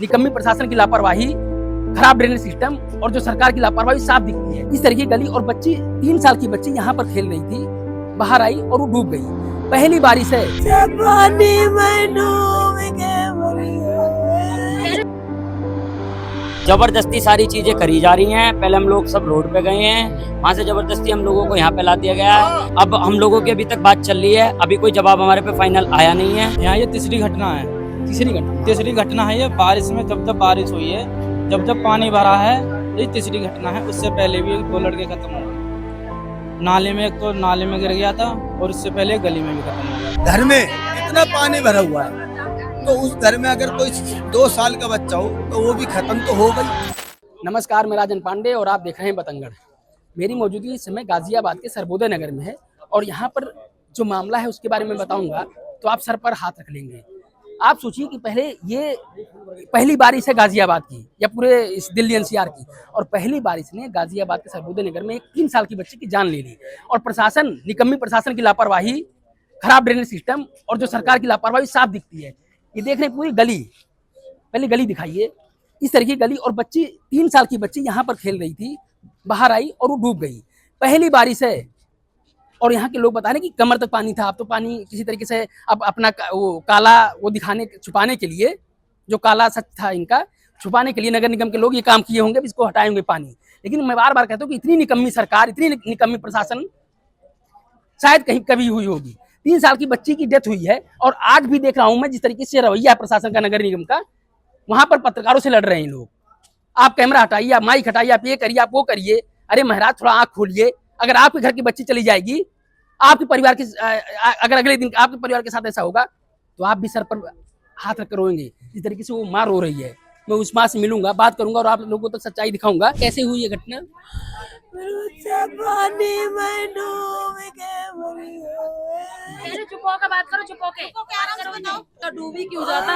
निकम्मी प्रशासन की लापरवाही, खराब ड्रेनेज सिस्टम और जो सरकार की लापरवाही साफ दिखती है। इस तरह की गली और बच्ची 3 साल की बच्ची यहाँ पर खेल रही थी, बाहर आई और वो डूब गई। पहली बारिश है। जबरदस्ती सारी चीजें करी जा रही हैं। पहले हम लोग सब रोड पे गए हैं, वहाँ से जबरदस्ती हम लोगों को यहाँ पे ला दिया गया है। अब हम लोगों की अभी तक बात चल रही है, अभी कोई जवाब हमारे पे फाइनल आया नहीं है। यहाँ ये तीसरी घटना है। तीसरी घटना है ये बारिश में। जब बारिश हुई है, जब पानी भरा है, ये तीसरी घटना है। उससे पहले भी 2 लड़के खत्म हो गए नाले में। एक तो नाले में गिर गया था और उससे पहले गली में भी खत्म हो गया। घर में इतना पानी भरा हुआ है तो उस घर में अगर कोई 2 साल का बच्चा हो तो वो भी खत्म तो हो गई। नमस्कार, मैं राजन पांडे और आप देख रहे हैं बतंगड़। मेरी मौजूदगी इस समय गाजियाबाद के सर्वोदय नगर में है और यहाँ पर जो मामला है उसके बारे में बताऊंगा तो आप सर पर हाथ रख लेंगे। आप सोचिए कि पहले ये पहली बारिश है गाजियाबाद की या पूरे इस दिल्ली एनसीआर की, और पहली बारिश ने गाजियाबाद के सर्वोदय नगर में एक 3 साल की बच्ची की जान ले ली। और प्रशासन, निकम्मी प्रशासन की लापरवाही, खराब ड्रेनेज सिस्टम और जो सरकार की लापरवाही साफ दिखती है। ये देख रहे पूरी गली, पहले गली दिखाइए, इस तरह की गली और बच्ची 3 साल की बच्ची यहाँ पर खेल रही थी, बाहर आई और वो डूब गई। पहली बारिश है और यहाँ के लोग बता रहे कि कमर तक पानी था। अब तो पानी किसी तरीके से अब अपना वो काला वो छुपाने के लिए, जो काला सच था इनका छुपाने के लिए नगर निगम के लोग ये काम किए होंगे, इसको हटाएंगे पानी। लेकिन मैं बार बार कहता हूँ कि इतनी निकम्मी सरकार, इतनी निकम्मी प्रशासन शायद कहीं कभी हुई होगी। 3 साल की बच्ची की डेथ हुई है और आज भी देख रहा हूं मैं जिस तरीके से रवैया है प्रशासन का, नगर निगम का, वहां पर पत्रकारों से लड़ रहे हैं लोग। आप कैमरा हटाइए, आप माइक हटाइए, आप ये करिए, आप वो करिए। अरे महाराज, थोड़ा आंख खोलिए। अगर आपके घर की बच्ची चली जाएगी, आपके परिवार के अगर अगले दिन आपके परिवार के साथ ऐसा होगा तो आप भी सर पर हाथ रख कर रोएंगे। इस तरीके से वो माँ रो रही है। मैं उस माँ से मिलूंगा, बात करूंगा और आप लोगों तक सच्चाई दिखाऊंगा कैसे हुई ये घटना। चुप होकर बात करो, चुप होके बताओ तो डूबी क्यों जाता?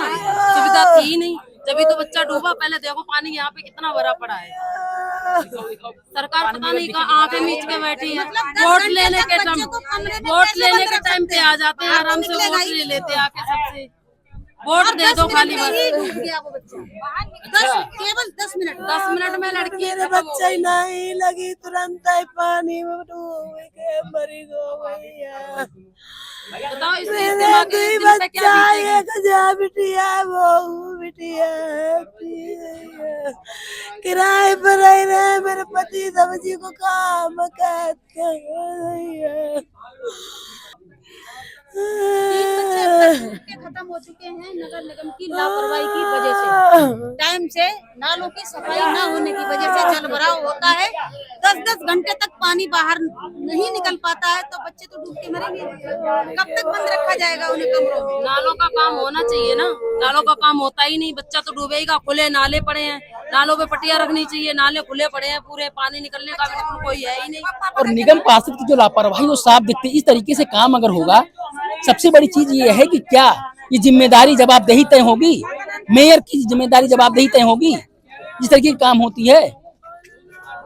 सुविधा थी नहीं, जब तो बच्चा डूबा। पहले देखो पानी यहाँ पे कितना भरा पड़ा है। सरकार पता नहीं कहाँ आंखें मीच के बैठी है। वोट लेने के टाइम पे आ जाते हैं, आराम से वोट ले लेते आके सबसे। वोट दे दो खाली बस। केवल 10 मिनट में लड़की मेरे बच्चे नहीं लगी, तुरंत ही पानी में डूब के मरी गो भैया। बताओ मेरा भी बच्चा एक जा बिटिया, वो बिटिया किराए पर रह रहे। मेरे पति सब्जी को काम करते हैं। खत्म हो चुके हैं नगर निगम की लापरवाही की वजह से। टाइम से नालों की सफाई न होने की वजह से जल भराव होता है। 10-10 घंटे तक पानी बाहर नहीं निकल पाता है तो बच्चे तो डूब के मरेंगे। कब तक बंद रखा जाएगा उन्हें कमरों में? नालों का काम होना चाहिए ना, नालों का काम होता ही नहीं। बच्चा तो डूबेगा। खुले नाले पड़े हैं, नालों पे पट्टियां रखनी चाहिए। नाले खुले पड़े हैं पूरे, पानी निकलने का बिल्कुल कोई है ही नहीं। और निगम पार्षद की जो लापरवाही वो साफ दिखती है। इस तरीके से काम अगर होगा, सबसे बड़ी चीज ये है कि क्या ये जिम्मेदारी जवाबदेही तय होगी, मेयर की जिम्मेदारी जवाबदेही तय होगी जिस तरीके की काम होती है।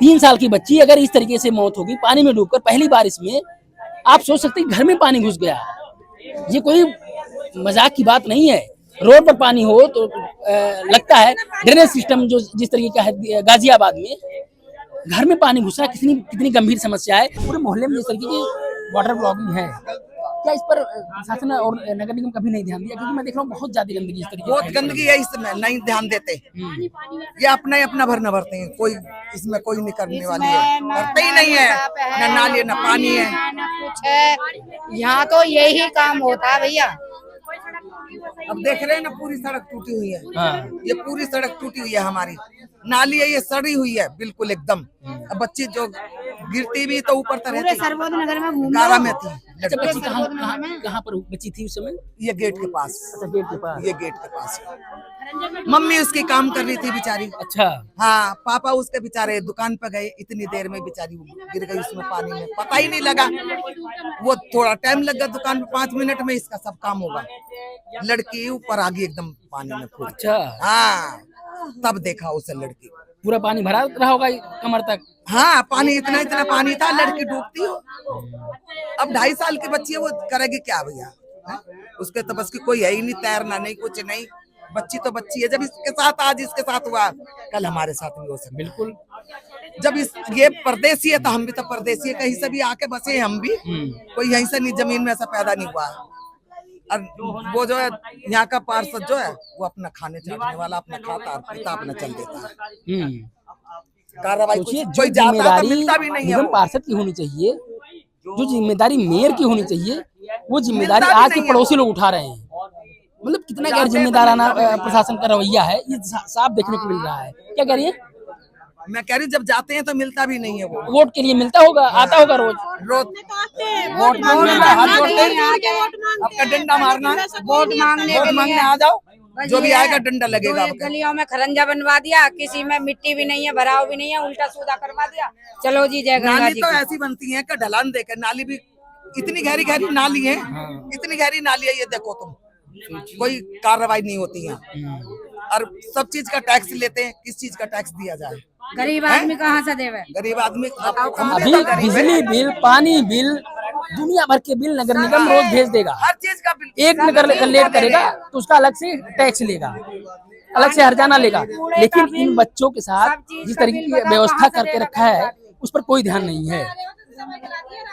3 साल की बच्ची अगर इस तरीके से मौत होगी पानी में डूबकर पहली बारिश में, आप सोच सकते हैं घर में पानी घुस गया। ये कोई मजाक की बात नहीं है। रोड पर पानी हो तो लगता है ड्रेनेज सिस्टम जो जिस तरीके का है गाजियाबाद में, घर में पानी घुसना कितनी गंभीर समस्या है। पूरे मोहल्ले में जिस तरीके की वाटर ब्लॉगिंग है, क्या इस पर प्रशासन और नगर निगम कभी नहीं ध्यान दिया? क्योंकि मैं देख रहा हूँ बहुत ज्यादा गंदगी इस तरीके, बहुत गंदगी है, इसमें नहीं ध्यान देते। ये अपना ही अपना भरना भरते हैं, कोई इसमें कोई नहीं करने वाली है, करते ही नहीं है। न नाली न पानी है, कुछ है यहाँ तो यही काम होता है भैया। अब देख रहे हैं ना, पूरी सड़क टूटी हुई है। ये पूरी सड़क टूटी हुई है हमारी। नाली है ये सड़ी हुई है बिल्कुल एकदम। अब बच्ची जो गिरती भी तो ऊपर तक रहती, सर्वोदय नगर में गारा में थी। अच्छा, बच्ची कहाँ पर बच्ची थी उस समय? ये गेट के पास। अच्छा, गेट के पास। ये गेट के पास मम्मी उसकी काम कर रही थी बेचारी। अच्छा, हाँ, पापा उसके बेचारे दुकान पे गए, इतनी देर में बेचारी गिर गई उसमें पानी में, पता ही नहीं लगा। वो थोड़ा टाइम लग गया दुकान पे, 5 मिनट में इसका सब काम होगा। लड़की ऊपर आ गई एकदम पानी में खूब। अच्छा, हाँ, तब देखा उसे लड़की। पूरा पानी भरा रहा होगा कमर तक। हाँ, पानी इतना पानी था, लड़की डूबती हो। अब 2.5 साल की बच्ची है, वो करेगी क्या भैया? उसके तो बस की कोई है ही नहीं, तैरना नहीं, कुछ नहीं। बच्ची तो बच्ची है, जब इसके साथ आज इसके साथ हुआ कल हमारे साथ भी हो सकता है। बिल्कुल। जब ये परदेसी है तो हम भी तो परदेसी है, कहीं से भी आके बसे हैं हम भी, कोई यहीं से नहीं, जमीन में ऐसा पैदा नहीं हुआ है। और वो जो है यहाँ का पार्षद जो है वो अपना खाने चाटने वाला, अपना खाता और पीता, अपना चल देता है। कार्रवाई सोचिए, कोई जो जाता है तो जिम्मेदारी मिलता भी नहीं है निगम वो। पार्षद की होनी चाहिए, जो जिम्मेदारी मेयर की होनी चाहिए, वो जिम्मेदारी मिलता भी आज के नहीं है। पड़ोसी लोग उठा रहे हैं। मतलब कितना गैर जिम्मेदाराना प्रशासन का रवैया है, ये साफ देखने को मिल रहा है। क्या कह रही है? मैं कह रही हूँ, जब जाते हैं तो मिलता भी नहीं है वो। वोट के लिए मिलता होगा, आता होगा रोज। रोज वोट मांगने में हाथ जोड़ते हैं, आपका डंडा मारना, वोट मांगने आ जाओ, जो भी आएगा डंडा लगेगा तो आपका। गलियों में खरंजा बनवा दिया, किसी में मिट्टी भी नहीं है, भराव भी नहीं है, उल्टा सीधा करवा दिया, चलो जी जय गंगा नाली जी तो की। ऐसी बनती है कि ढलान देकर नाली भी इतनी गहरी गहरी नाली है, इतनी गहरी नाली है, ये देखो तुम, कोई कार्रवाई नहीं होती है। और सब चीज का टैक्स लेते हैं, किस चीज का टैक्स दिया जाए? गरीब आदमी कहाँ से देवे? गरीब आदमी अभी बिजली बिल, पानी बिल, दुनिया भर के बिल नगर निगम रोज भेज देगा। हर चीज का बिल, एक नगर लेट करेगा तो उसका अलग से टैक्स लेगा, अलग से हर्जाना लेगा। लेकिन इन बच्चों के साथ जिस तरीके की व्यवस्था करके रखा है उस पर कोई ध्यान नहीं है।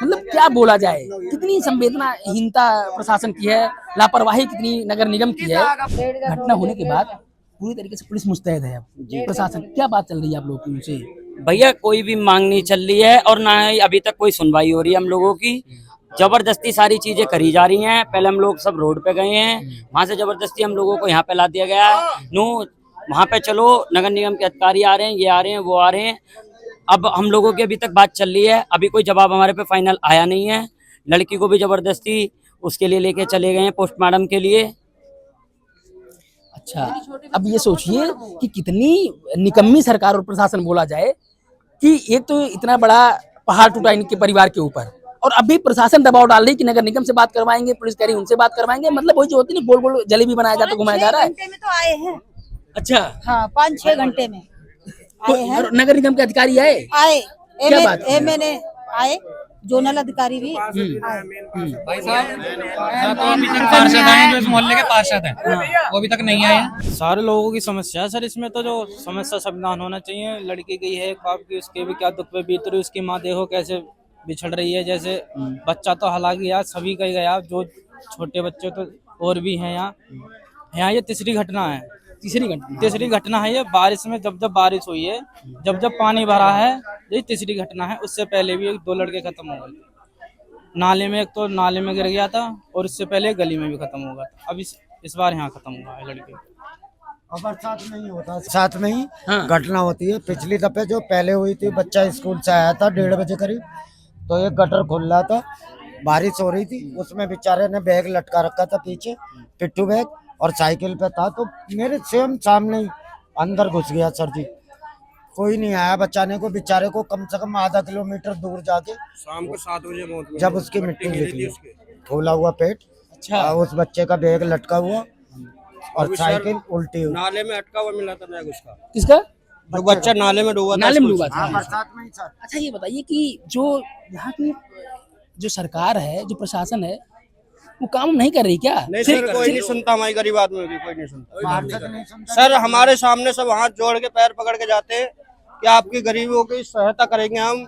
मतलब क्या बोला जाए, कितनी संवेदनाहीनता प्रशासन की है, लापरवाही कितनी नगर निगम की है। घटना होने के बाद पूरी तरीके से पुलिस मुस्तैद है। अब प्रशासन, क्या बात चल रही है आप लोगों की उनसे? भैया कोई भी मांग नहीं चल रही है और ना ही अभी तक कोई सुनवाई हो रही है हम लोगों की। जबरदस्ती सारी चीजें करी जा रही हैं। पहले हम लोग सब रोड पे गए हैं, वहां से जबरदस्ती हम लोगों को यहाँ पे ला दिया गया है। नो वहां पे चलो, नगर निगम के अधिकारी आ रहे हैं, ये आ रहे हैं, वो आ रहे हैं। अब हम लोगों की अभी तक बात चल रही है, अभी कोई जवाब हमारे पे फाइनल आया नहीं है। लड़की को भी जबरदस्ती उसके लिए लेके चले गए हैं पोस्टमार्टम के लिए। अच्छा, अब ये सोचिए कि कितनी निकम्मी सरकार और प्रशासन बोला जाए कि एक तो इतना बड़ा पहाड़ टूटा इनके परिवार के ऊपर, और अभी प्रशासन दबाव डाल रही कि नगर निगम से बात करवाएंगे, पुलिस कह रही उनसे बात करवाएंगे। मतलब वही जो होती है ना, गोल गोल जलेबी बनाया जाता, घुमाया जा रहा है। घंटे में तो आए हैं। अच्छा, हाँ, 5-6 घंटे में तो आए हैं। नगर निगम के अधिकारी आए? आए क्या बात है? मैंने आए, जोनल अधिकारी भी आए। भाई साहब तो अभी तक पार्षद हैं, जो इस मोहल्ले के पार्षद हैं, वो अभी तक नहीं आए हैं। सारे लोगों की समस्या है सर, इसमें तो जो समस्या समाधान होना चाहिए। लड़की की है, बाप की, उसके भी क्या दुख पे बीत रही, उसकी माँ देखो कैसे बिछड़ रही है। जैसे बच्चा तो हालांकि यार सभी का ही गया, जो छोटे बच्चे तो और भी हैं यहाँ ये तीसरी घटना है। तीसरी घटना है ये। बारिश में जब बारिश हुई है, जब पानी भरा है, ये तीसरी घटना है। उससे पहले भी 2 लड़के खत्म हो गए नाले में। एक तो नाले में गिर गया था और उससे पहले गली में भी खत्म हो गया था। अब इस बार यहाँ खत्म हुआ है लड़के। और बरसात नहीं होता, साथ में ही घटना होती है। पिछली दफे जो पहले हुई थी, बच्चा स्कूल से आया था 1:30 बजे करीब, तो एक गटर खुल रहा था, बारिश हो रही थी, उसमें बेचारे ने बैग लटका रखा था पीछे, पिट्ठू बैग, और साइकिल पे था, तो मेरे सेम सामने ही अंदर घुस गया सर जी। कोई नहीं आया बचाने को, बेचारे को कम से कम आधा किलोमीटर दूर जाके शाम को 7 बजे मौत हुई। जब उसकी मिट्टी निकली, फूला हुआ पेट, अच्छा, उस बच्चे का बैग लटका हुआ और साइकिल उल्टी हुई। नाले में अटका हुआ मिला था बैग उसका, किसका? जो बच्चा नाले में डूबा था। नाले में डूबा था। बरसात में ही सर। अच्छा, ये बताइए कि जो यहाँ की जो सरकार है, जो प्रशासन है, वो काम नहीं कर रही क्या? नहीं सर, कोई नहीं सुनता, हमारी गरीब आदमी भी कोई नहीं सुनता। नहीं सुनता सर हमारे सामने सब हाथ जोड़ के पैर पकड़ के जाते हैं कि आपकी गरीबों की सहायता करेंगे, हम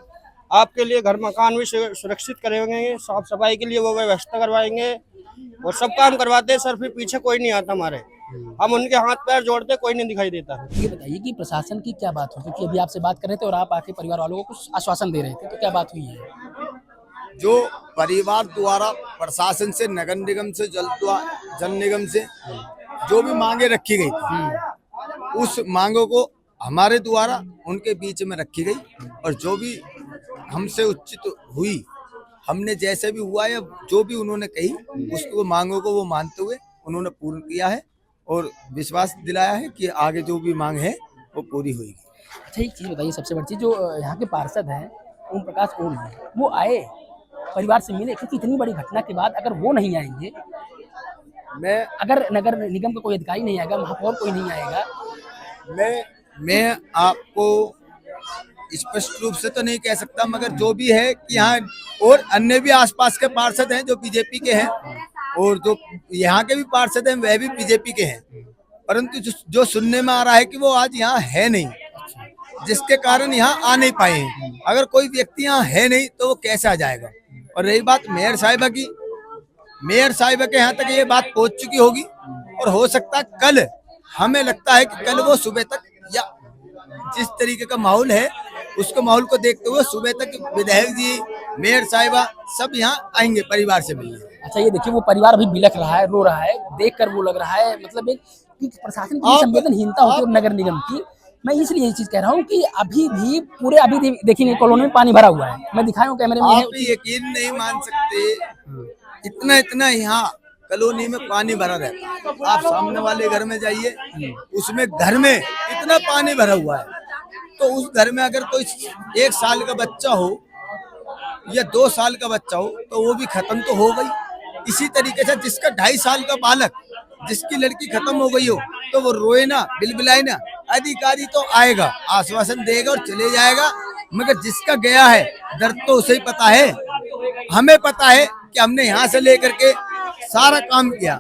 आपके लिए घर मकान भी सुरक्षित करेंगे, साफ सफाई के लिए वो व्यवस्था करवाएंगे और सब काम करवाते हैं सर। फिर पीछे कोई नहीं आता हमारे, हम उनके हाथ पैर जोड़ते, कोई नहीं दिखाई देता। ये बताइए कि प्रशासन की क्या बात हुई, क्योंकि अभी आपसे बात कर रहे थे और आप आके परिवार वालों को कुछ आश्वासन दे रहे थे, तो क्या बात हुई है? जो परिवार द्वारा प्रशासन से, नगर निगम से, जल निगम से जो भी मांगे रखी गई थी, उस मांगों को हमारे द्वारा उनके बीच में रखी गई, और जो भी हमसे उचित हुई, हमने जैसे भी हुआ या जो भी उन्होंने कही, उसको मांगों को वो मानते हुए उन्होंने पूर्ण किया है और विश्वास दिलाया है कि आगे जो भी मांग है वो पूरी होगी। अच्छा, एक चीज़ बताइए, सबसे बड़ी चीज़, जो यहाँ के पार्षद हैं ओम प्रकाश ओम जी, वो आए परिवार से मिले? क्योंकि इतनी बड़ी घटना के बाद अगर वो नहीं आएंगे, अगर नगर निगम का कोई अधिकारी नहीं आएगा, महापौर कोई नहीं आएगा, मैं आपको स्पष्ट रूप से तो नहीं कह सकता, मगर जो भी है कि यहाँ और अन्य भी आसपास के पार्षद हैं जो बीजेपी के हैं, और जो यहाँ के भी पार्षद हैं वह भी बीजेपी के हैं, परंतु जो सुनने में आ रहा है कि वो आज यहाँ है नहीं, जिसके कारण यहाँ आ नहीं पाए हैं। अगर कोई व्यक्ति यहाँ है नहीं तो वो कैसे आ जाएगा। और रही बात मेयर साहिबा की, मेयर साहिबा के यहाँ तक ये बात पहुंच चुकी होगी और हो सकता है कल, हमें लगता है कि कल वो सुबह तक, या जिस तरीके का माहौल है उसको माहौल को देखते हुए सुबह तक विधायक जी, मेयर साहिबा सब यहाँ आएंगे परिवार से मिलने। अच्छा ये देखिए वो परिवार अभी बिलख रहा है, रो रहा है, देखकर वो लग रहा है मतलब एक कि प्रशासन की संवेदनहीनता होती है नगर निगम की। मैं इसलिए ये चीज कह रहा हूँ कि अभी भी पूरे अभी देखेंगे कॉलोनी में पानी भरा हुआ है, मैं दिखाया हूँ कैमरे में। आप यकीन नहीं मान सकते, इतना यहाँ कॉलोनी में पानी भरा रहता है। आप सामने वाले घर में जाइए, उसमें घर में इतना पानी भरा हुआ है, तो उस घर में अगर कोई 1 साल का बच्चा हो या 2 साल का बच्चा हो तो वो भी खत्म तो हो गई। इसी तरीके से जिसका 2.5 साल का बालक, जिसकी लड़की खत्म हो गई हो तो वो रोए ना, बिलबिलाए ना, अधिकारी तो आएगा, आश्वासन देगा और चले जाएगा। मगर जिसका गया है दर्द तो उसे ही पता है। हमें पता है कि हमने यहाँ से लेकर के सारा काम किया,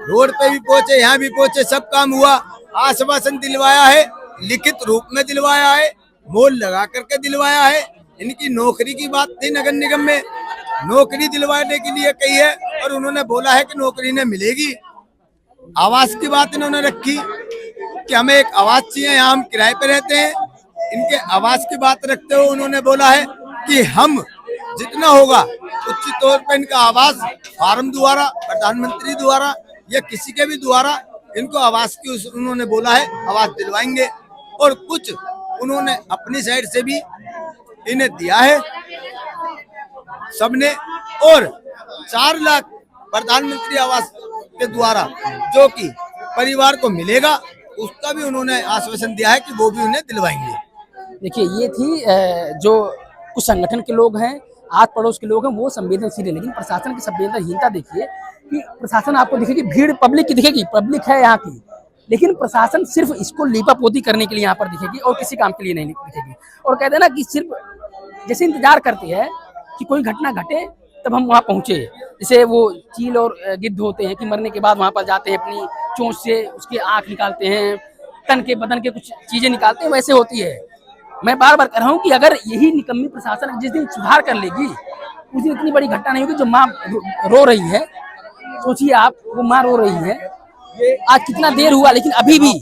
रोड पे भी पहुंचे, यहाँ भी पहुंचे, सब काम हुआ, आश्वासन दिलवाया है, लिखित रूप में दिलवाया है, मोल लगा करके दिलवाया है। इनकी नौकरी की बात थी, नगर निगम में नौकरी दिलवाने के लिए कही है और उन्होंने बोला है कि नौकरी ने मिलेगी। आवास की बात इन्होंने रखी कि हमें एक आवास चाहिए, यहाँ हम किराए पे रहते हैं। इनके आवास की बात रखते हुए उन्होंने बोला है कि हम जितना होगा उचित तौर पर इनका आवास फार्म द्वारा, प्रधानमंत्री द्वारा या किसी के भी द्वारा इनको आवास की उन्होंने बोला है आवास दिलवाएंगे। और कुछ उन्होंने अपनी साइड से भी इन्हें दिया है सबने, और 4 लाख प्रधानमंत्री आवास के द्वारा जो कि परिवार को मिलेगा उसका भी उन्होंने आश्वासन दिया है कि वो भी उन्हें दिलवाएंगे। देखिए ये थी जो कुछ संगठन के लोग हैं, आस पड़ोस के लोग हैं, वो संवेदनशील है, लेकिन प्रशासन की संवेदनहीनता देखिए कि प्रशासन आपको दिखेगी, भीड़ पब्लिक की दिखेगी, पब्लिक है यहाँ की, लेकिन प्रशासन सिर्फ इसको लीपापोती करने के लिए यहाँ पर दिखेगी और किसी काम के लिए नहीं दिखेगी। और कहते हैं ना कि सिर्फ जैसे इंतजार करती है कि कोई घटना घटे तब हम वहाँ पहुँचे, जैसे वो चील और गिद्ध होते हैं कि मरने के बाद वहाँ पर जाते हैं, अपनी चोंच से उसके आँख निकालते हैं, तन के बदन के कुछ चीजें निकालते हैं, वैसे होती है। मैं बार बार कह रहा हूँ कि अगर यही निकम्मी प्रशासन जिस दिन सुधार कर लेगी उस दिन इतनी बड़ी घटना नहीं होगी। जो माँ रो रही है, सोचिए आप, वो माँ रो रही है, आज कितना देर हुआ लेकिन अभी भी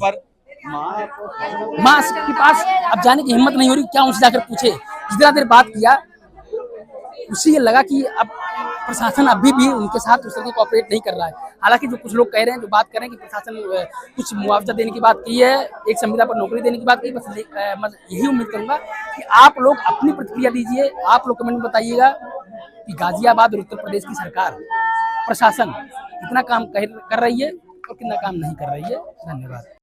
माँ के पास अब जाने की हिम्मत नहीं हो रही, क्या उनसे जाकर पूछे। जितना देर बात किया उससे ये लगा कि अब प्रशासन अभी भी उनके साथ उस तरह कोऑपरेट नहीं कर रहा है। हालांकि जो कुछ लोग कह रहे हैं, जो बात कर रहे हैं कि प्रशासन कुछ मुआवजा देने की बात की है, एक संविदा पर नौकरी देने की बात की, बस मैं यही उम्मीद करूंगा कि आप लोग अपनी प्रतिक्रिया दीजिए, आप लोग कमेंट में बताइएगा कि गाजियाबाद और उत्तर प्रदेश की सरकार, प्रशासन कितना काम कर रही है और कितना काम नहीं कर रही है। धन्यवाद।